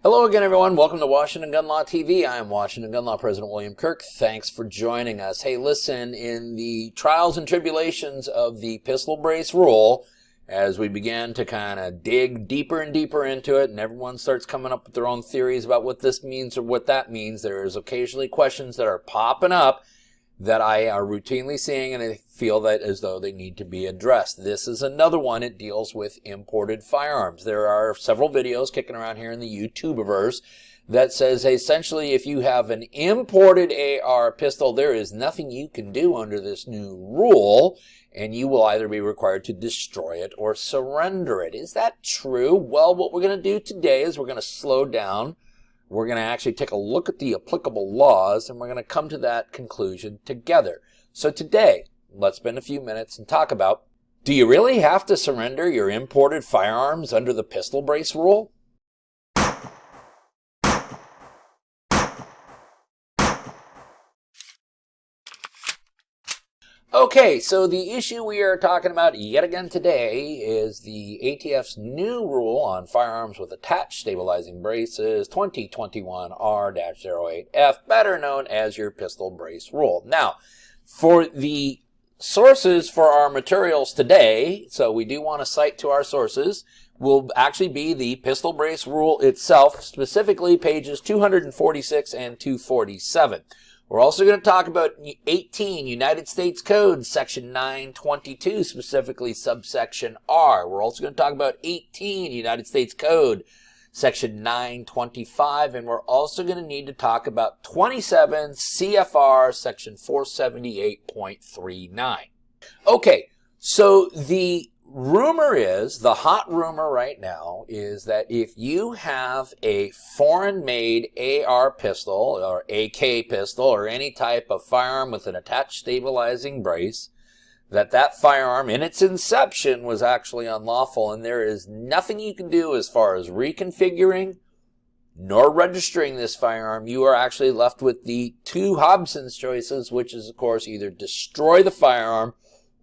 Hello again, everyone. Welcome to Washington Gun Law TV. I am Washington Gun Law President William Kirk. Thanks for joining us. Hey, listen, in the trials and tribulations of the pistol brace rule, as we begin to kind of dig deeper and deeper into it, and everyone starts coming up with their own theories about what this means or what that means, there's occasionally questions that are popping up that I are routinely seeing, and I feel that as though they need to be addressed. This is another one. It deals with imported firearms. There are several videos kicking around here in the YouTubeverse that says essentially if you have an imported AR pistol, there is nothing you can do under this new rule, and you will either be required to destroy it or surrender it. Is that true? Well, what we're going to do today is we're going to slow down. We're going to actually take a look at the applicable laws, and we're going to come to that conclusion together. So today, let's spend a few minutes and talk about, do you really have to surrender your imported firearms under the pistol brace rule? Okay, so the issue we are talking about yet again today is the ATF's new rule on firearms with attached stabilizing braces, 2021 R-08F, better known as your pistol brace rule. Now, for the sources for our materials today, so we do want to cite to our sources, will actually be the pistol brace rule itself, specifically pages 246 and 247. We're also going to talk about 18 United States Code, Section 922, specifically subsection R. We're also going to talk about 18 United States Code, Section 925, and we're also going to need to talk about 27 CFR, Section 478.39. Okay, so the rumor is, the hot rumor right now is that if you have a foreign-made AR pistol or AK pistol or any type of firearm with an attached stabilizing brace, that firearm in its inception was actually unlawful, and there is nothing you can do as far as reconfiguring nor registering this firearm. You are actually left with the two Hobson's choices, which is, of course, either destroy the firearm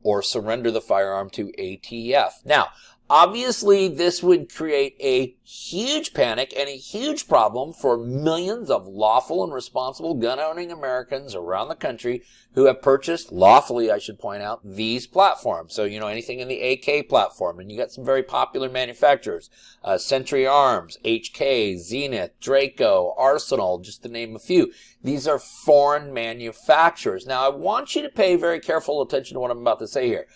or surrender the firearm to ATF. Now, obviously, this would create a huge panic and a huge problem for millions of lawful and responsible gun-owning Americans around the country who have purchased, lawfully I should point out, these platforms. So, anything in the AK platform, and you got some very popular manufacturers, Century Arms, HK, Zenith, Draco, Arsenal, just to name a few. These are foreign manufacturers. Now, I want you to pay very careful attention to what I'm about to say here.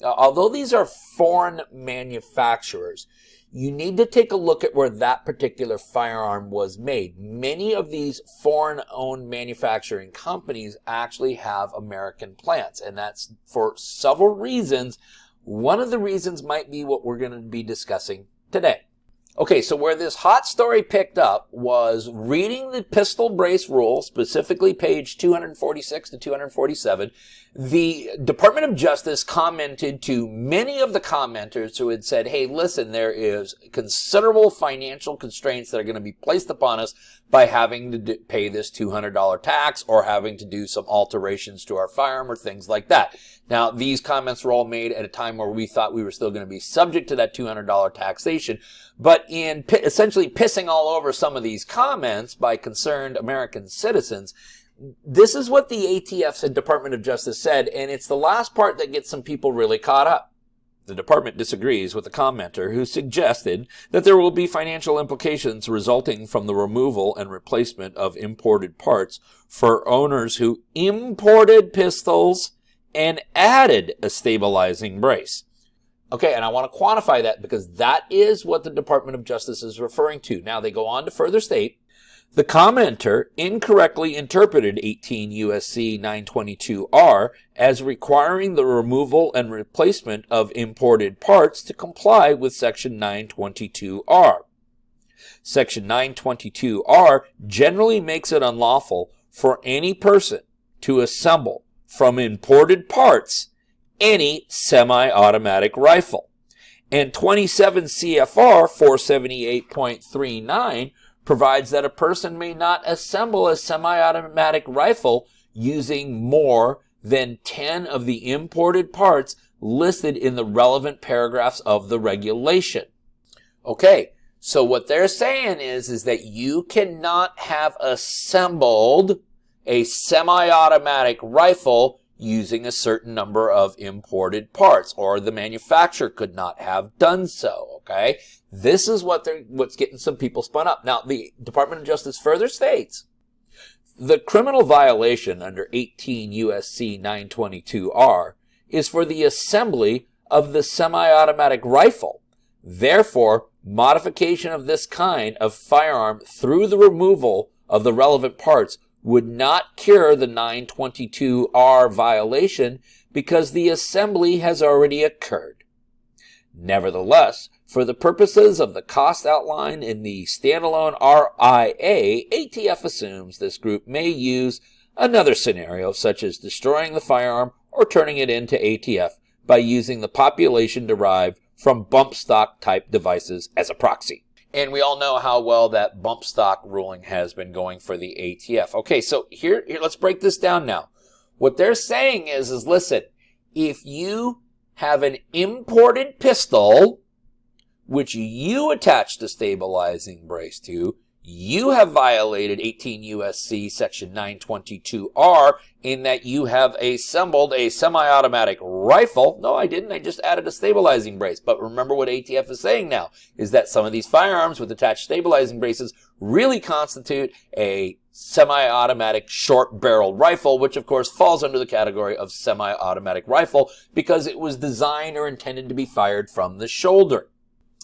Although these are foreign manufacturers, you need to take a look at where that particular firearm was made. Many of these foreign-owned manufacturing companies actually have American plants, and that's for several reasons. One of the reasons might be what we're going to be discussing today. Okay, so where this hot story picked up was reading the pistol brace rule, specifically page 246 to 247. The Department of Justice commented to many of the commenters who had said, hey, listen, there is considerable financial constraints that are going to be placed upon us by having to pay this $200 tax or having to do some alterations to our firearm or things like that. Now, these comments were all made at a time where we thought we were still going to be subject to that $200 taxation. But in essentially pissing all over some of these comments by concerned American citizens, this is what the ATF and Department of Justice said, and it's the last part that gets some people really caught up. The department disagrees with the commenter who suggested that there will be financial implications resulting from the removal and replacement of imported parts for owners who imported pistols and added a stabilizing brace. Okay, and I want to quantify that because that is what the Department of Justice is referring to. Now, they go on to further state, the commenter incorrectly interpreted 18 U.S.C. 922R as requiring the removal and replacement of imported parts to comply with Section 922R. Section 922R generally makes it unlawful for any person to assemble from imported parts any semi-automatic rifle. And 27 CFR 478.39 provides that a person may not assemble a semi-automatic rifle using more than 10 of the imported parts listed in the relevant paragraphs of the regulation. Okay, So what they're saying is that you cannot have assembled a semi-automatic rifle using a certain number of imported parts, or the manufacturer could not have done so, okay? This is what's getting some people spun up. Now, the Department of Justice further states, the criminal violation under 18 U.S.C. 922R is for the assembly of the semi-automatic rifle. Therefore, modification of this kind of firearm through the removal of the relevant parts would not cure the 922R violation because the assembly has already occurred. Nevertheless, for the purposes of the cost outlined in the standalone RIA, ATF assumes this group may use another scenario, such as destroying the firearm or turning it into ATF by using the population derived from bump stock type devices as a proxy. And we all know how well that bump stock ruling has been going for the ATF. Okay, so here let's break this down now. What they're saying is listen, if you have an imported pistol, which you attach the stabilizing brace to, you have violated 18 U.S.C. section 922R in that you have assembled a semi-automatic rifle. No, I didn't. I just added a stabilizing brace. But remember what ATF is saying now, is that some of these firearms with attached stabilizing braces really constitute a semi-automatic short-barreled rifle, which of course falls under the category of semi-automatic rifle because it was designed or intended to be fired from the shoulder.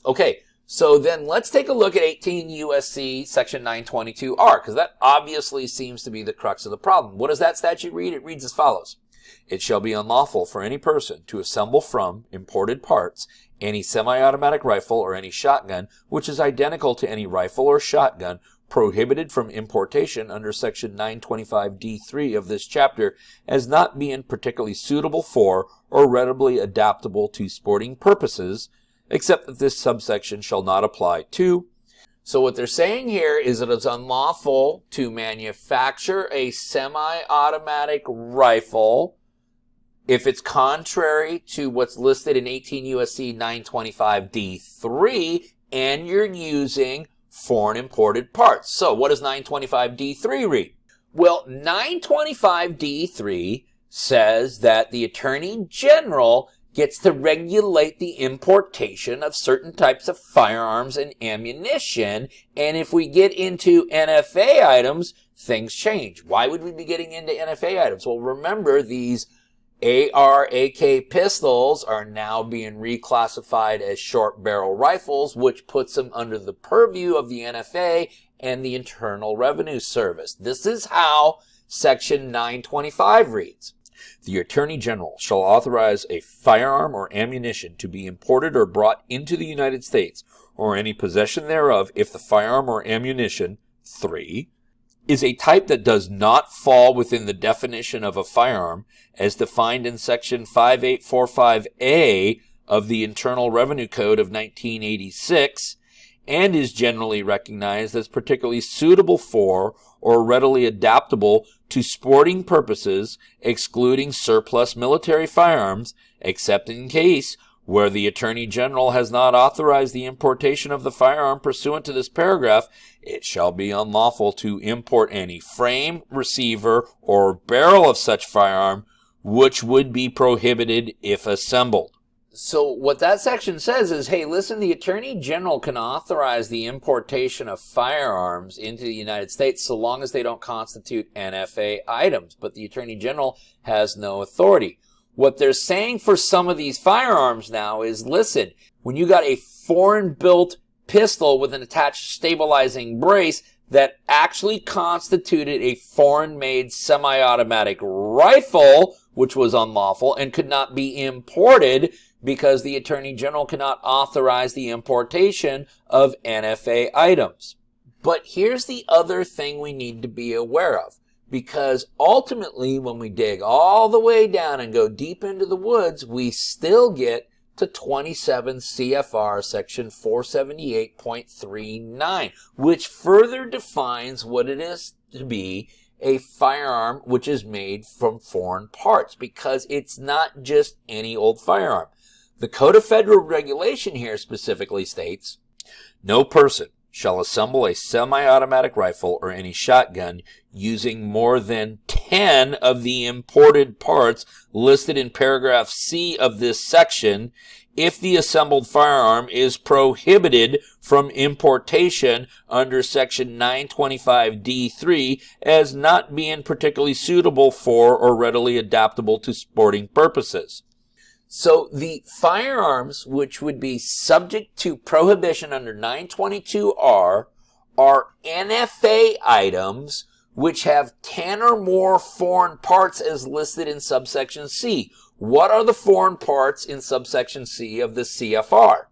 Okay. So then let's take a look at 18 U.S.C. section 922R, because that obviously seems to be the crux of the problem. What does that statute read? It reads as follows. It shall be unlawful for any person to assemble from imported parts any semi-automatic rifle or any shotgun which is identical to any rifle or shotgun prohibited from importation under section 925D3 of this chapter as not being particularly suitable for or readily adaptable to sporting purposes, except that this subsection shall not apply to. So what they're saying here is that it's unlawful to manufacture a semi-automatic rifle if it's contrary to what's listed in 18 U.S.C. 925D3 and you're using foreign imported parts. So what does 925D3 read? Well, 925D3 says that the Attorney General gets to regulate the importation of certain types of firearms and ammunition. And if we get into NFA items, things change. Why would we be getting into NFA items? Well, remember, these AR-AK pistols are now being reclassified as short barrel rifles, which puts them under the purview of the NFA and the Internal Revenue Service. This is how Section 925 reads. The Attorney General shall authorize a firearm or ammunition to be imported or brought into the United States, or any possession thereof, if the firearm or ammunition, 3, is a type that does not fall within the definition of a firearm as defined in Section 5845A of the Internal Revenue Code of 1986, and is generally recognized as particularly suitable for or readily adaptable to sporting purposes, excluding surplus military firearms, except in case where the Attorney General has not authorized the importation of the firearm pursuant to this paragraph, it shall be unlawful to import any frame, receiver, or barrel of such firearm, which would be prohibited if assembled. So what that section says is, hey, listen, the Attorney General can authorize the importation of firearms into the United States so long as they don't constitute NFA items, but the Attorney General has no authority. What they're saying for some of these firearms now is, listen, when you got a foreign-built pistol with an attached stabilizing brace that actually constituted a foreign-made semi-automatic rifle, which was unlawful and could not be imported because the Attorney General cannot authorize the importation of NFA items. But here's the other thing we need to be aware of, because ultimately when we dig all the way down and go deep into the woods, we still get to 27 CFR section 478.39, which further defines what it is to be a firearm which is made from foreign parts, because it's not just any old firearm. The Code of Federal Regulation here specifically states, No person shall assemble a semi-automatic rifle or any shotgun using more than 10 of the imported parts listed in paragraph C of this section if the assembled firearm is prohibited from importation under section 925D3 as not being particularly suitable for or readily adaptable to sporting purposes. So the firearms which would be subject to prohibition under 922R are NFA items which have 10 or more foreign parts as listed in subsection C. What are the foreign parts in subsection C of the CFR?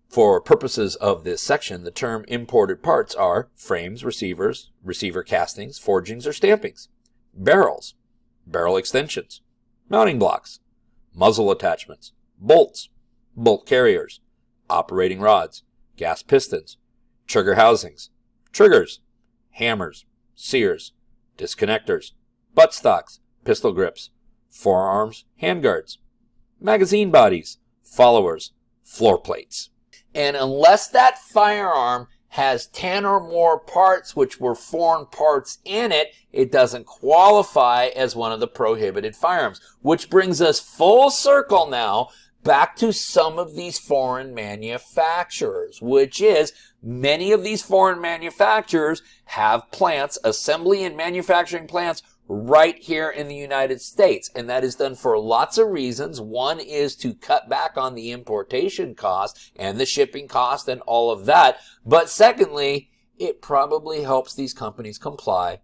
For purposes of this section, the term imported parts are frames, receivers, receiver castings, forgings or stampings, barrels, barrel extensions, mounting blocks, muzzle attachments, bolts, bolt carriers, operating rods, gas pistons, trigger housings, triggers, hammers, sears, disconnectors, buttstocks, pistol grips, forearms, handguards, magazine bodies, followers, floor plates. And unless that firearm has 10 or more parts which were foreign parts in it, it doesn't qualify as one of the prohibited firearms. Which brings us full circle now back to some of these foreign manufacturers, which is many of these foreign manufacturers have plants, assembly and manufacturing plants right here in the United States. And that is done for lots of reasons. One is to cut back on the importation cost and the shipping cost and all of that. But secondly, it probably helps these companies comply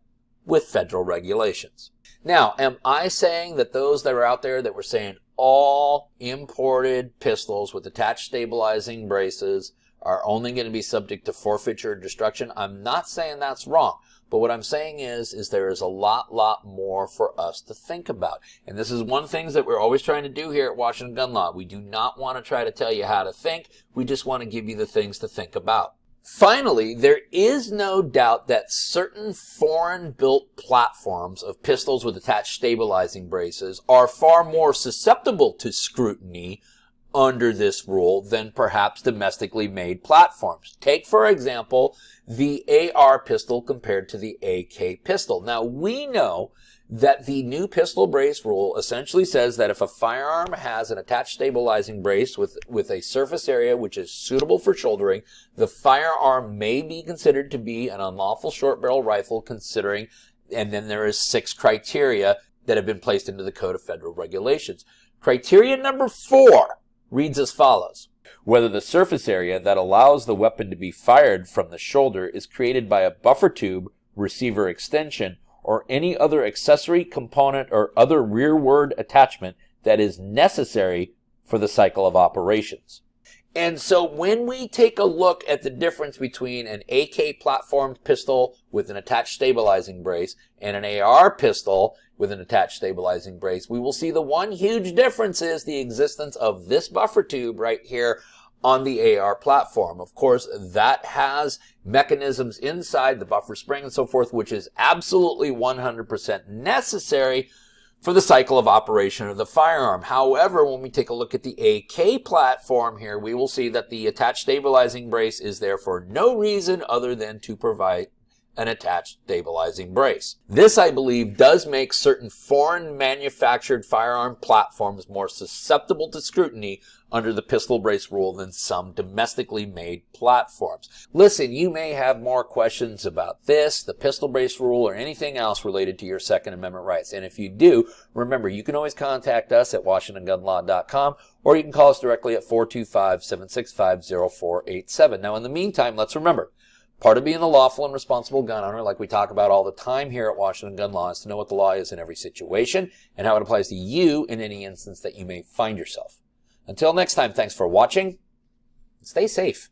with federal regulations. Now, am I saying that those that are out there that were saying all imported pistols with attached stabilizing braces are only going to be subject to forfeiture or destruction? I'm not saying that's wrong. But what I'm saying is there is a lot more for us to think about. And this is one thing that we're always trying to do here at Washington Gun Law. We do not want to try to tell you how to think. We just want to give you the things to think about. Finally, there is no doubt that certain foreign-built platforms of pistols with attached stabilizing braces are far more susceptible to scrutiny under this rule than perhaps domestically made platforms. Take, for example, the AR pistol compared to the AK pistol. Now, we know that the new pistol brace rule essentially says that if a firearm has an attached stabilizing brace with a surface area which is suitable for shouldering, the firearm may be considered to be an unlawful short barrel rifle considering, and then there is 6 criteria that have been placed into the Code of Federal Regulations. Criteria number 4 reads as follows. Whether the surface area that allows the weapon to be fired from the shoulder is created by a buffer tube, receiver extension, or any other accessory component or other rearward attachment that is necessary for the cycle of operations. And so when we take a look at the difference between an AK platformed pistol with an attached stabilizing brace and an AR pistol with an attached stabilizing brace, we will see the one huge difference is the existence of this buffer tube right here on the AR platform. Of course, that has mechanisms inside the buffer spring and so forth, which is absolutely 100% necessary for the cycle of operation of the firearm. However, when we take a look at the AK platform here, we will see that the attached stabilizing brace is there for no reason other than to provide an attached stabilizing brace. This, I believe, does make certain foreign manufactured firearm platforms more susceptible to scrutiny under the pistol brace rule than some domestically made platforms. Listen, you may have more questions about this, the pistol brace rule, or anything else related to your Second Amendment rights. And if you do, remember, you can always contact us at WashingtonGunLaw.com, or you can call us directly at 425-765-0487. Now, in the meantime, let's remember, part of being a lawful and responsible gun owner, like we talk about all the time here at Washington Gun Law, is to know what the law is in every situation and how it applies to you in any instance that you may find yourself. Until next time, thanks for watching. Stay safe.